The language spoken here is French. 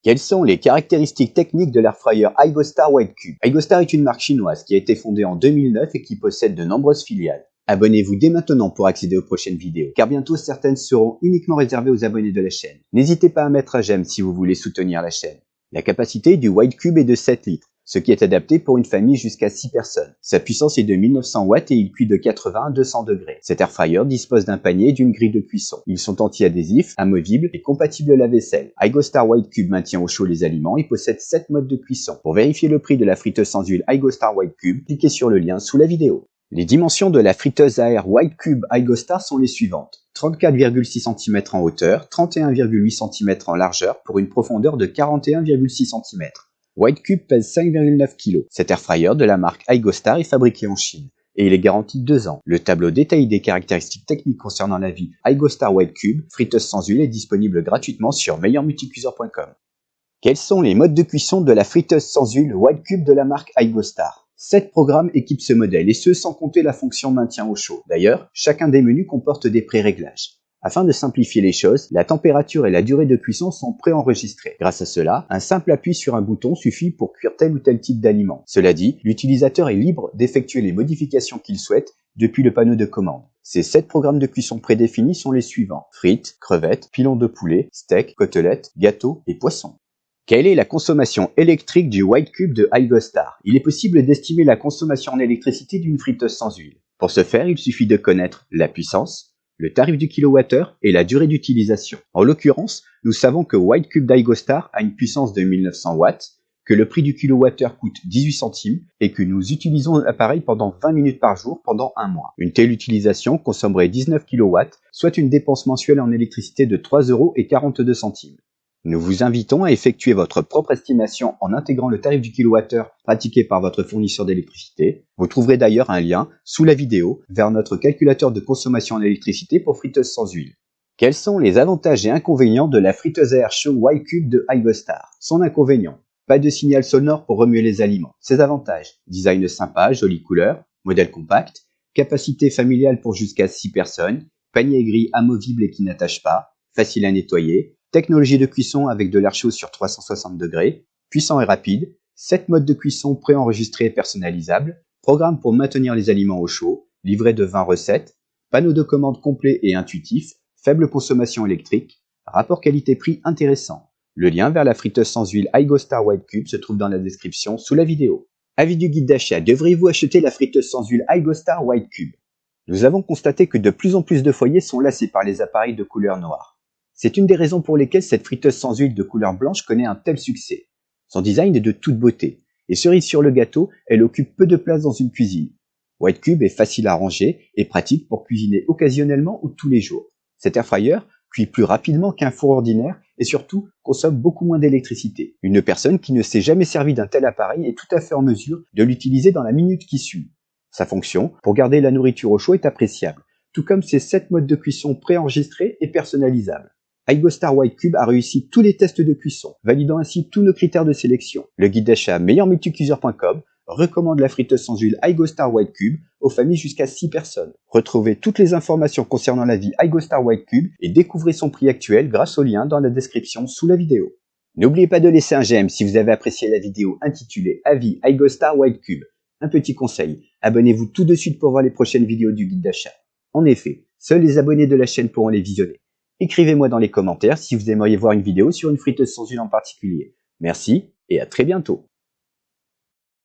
Quelles sont les caractéristiques techniques de l'air fryer Aigostar White Cube? Aigostar est une marque chinoise qui a été fondée en 2009 et qui possède de nombreuses filiales. Abonnez-vous dès maintenant pour accéder aux prochaines vidéos, car bientôt certaines seront uniquement réservées aux abonnés de la chaîne. N'hésitez pas à mettre un j'aime si vous voulez soutenir la chaîne. La capacité du White Cube est de 7 litres, ce qui est adapté pour une famille jusqu'à 6 personnes. Sa puissance est de 1900 watts et il cuit de 80 à 200 degrés. Cet air fryer dispose d'un panier et d'une grille de cuisson. Ils sont anti-adhésifs, amovibles et compatibles lave-vaisselle. Aigostar White Cube maintient au chaud les aliments et possède 7 modes de cuisson. Pour vérifier le prix de la friteuse sans huile Aigostar White Cube, cliquez sur le lien sous la vidéo. Les dimensions de la friteuse à air White Cube Aigostar sont les suivantes. 34,6 cm en hauteur, 31,8 cm en largeur pour une profondeur de 41,6 cm. White Cube pèse 5,9 kg. Cet air fryer de la marque Aigostar est fabriqué en Chine et il est garanti 2 ans. Le tableau détaillé des caractéristiques techniques concernant la vie Aigostar White Cube, friteuse sans huile, est disponible gratuitement sur meilleurmulticuiseur.com. Quels sont les modes de cuisson de la friteuse sans huile White Cube de la marque Aigostar? 7 programmes équipent ce modèle, et ce sans compter la fonction maintien au chaud. D'ailleurs, chacun des menus comporte des pré-réglages. Afin de simplifier les choses, la température et la durée de cuisson sont préenregistrées. Grâce à cela, un simple appui sur un bouton suffit pour cuire tel ou tel type d'aliment. Cela dit, l'utilisateur est libre d'effectuer les modifications qu'il souhaite depuis le panneau de commande. Ces 7 programmes de cuisson prédéfinis sont les suivants: frites, crevettes, pilons de poulet, steak, côtelettes, gâteaux et poissons. Quelle est la consommation électrique du White Cube de Aigostar? Il est possible d'estimer la consommation en électricité d'une friteuse sans huile. Pour ce faire, il suffit de connaître la puissance, le tarif du kilowattheure et la durée d'utilisation. En l'occurrence, nous savons que White Cube d'Aigostar a une puissance de 1900 watts, que le prix du kilowattheure coûte 18 centimes et que nous utilisons l'appareil pendant 20 minutes par jour pendant un mois. Une telle utilisation consommerait 19 kW, soit une dépense mensuelle en électricité de 3,42 €. Nous vous invitons à effectuer votre propre estimation en intégrant le tarif du kilowattheure pratiqué par votre fournisseur d'électricité. Vous trouverez d'ailleurs un lien sous la vidéo vers notre calculateur de consommation en électricité pour friteuse sans huile. Quels sont les avantages et inconvénients de la friteuse à air chaud White Cube de Aigostar? Son inconvénient: pas de signal sonore pour remuer les aliments. Ses avantages: design sympa, jolie couleur, modèle compact, capacité familiale pour jusqu'à 6 personnes, panier gris amovible et qui n'attache pas, facile à nettoyer, technologie de cuisson avec de l'air chaud sur 360 degrés, puissant et rapide, 7 modes de cuisson préenregistrés et personnalisables, programme pour maintenir les aliments au chaud, livret de 20 recettes, panneau de commande complet et intuitif, faible consommation électrique, rapport qualité-prix intéressant. Le lien vers la friteuse sans huile Aigostar White Cube se trouve dans la description sous la vidéo. Avis du guide d'achat: devriez-vous acheter la friteuse sans huile Aigostar White Cube? Nous avons constaté que de plus en plus de foyers sont lassés par les appareils de couleur noire. C'est une des raisons pour lesquelles cette friteuse sans huile de couleur blanche connaît un tel succès. Son design est de toute beauté, et cerise sur le gâteau, elle occupe peu de place dans une cuisine. White Cube est facile à ranger et pratique pour cuisiner occasionnellement ou tous les jours. Cet air fryer cuit plus rapidement qu'un four ordinaire et surtout consomme beaucoup moins d'électricité. Une personne qui ne s'est jamais servie d'un tel appareil est tout à fait en mesure de l'utiliser dans la minute qui suit. Sa fonction pour garder la nourriture au chaud est appréciable, tout comme ses 7 modes de cuisson préenregistrés et personnalisables. Aigostar White Cube a réussi tous les tests de cuisson, validant ainsi tous nos critères de sélection. Le guide d'achat meilleurmulticuiseur.com recommande la friteuse sans huile Aigostar White Cube aux familles jusqu'à 6 personnes. Retrouvez toutes les informations concernant la vie Aigostar White Cube et découvrez son prix actuel grâce au lien dans la description sous la vidéo. N'oubliez pas de laisser un j'aime si vous avez apprécié la vidéo intitulée Avis Aigostar White Cube. Un petit conseil, abonnez-vous tout de suite pour voir les prochaines vidéos du guide d'achat. En effet, seuls les abonnés de la chaîne pourront les visionner. Écrivez-moi dans les commentaires si vous aimeriez voir une vidéo sur une friteuse sans huile en particulier. Merci et à très bientôt.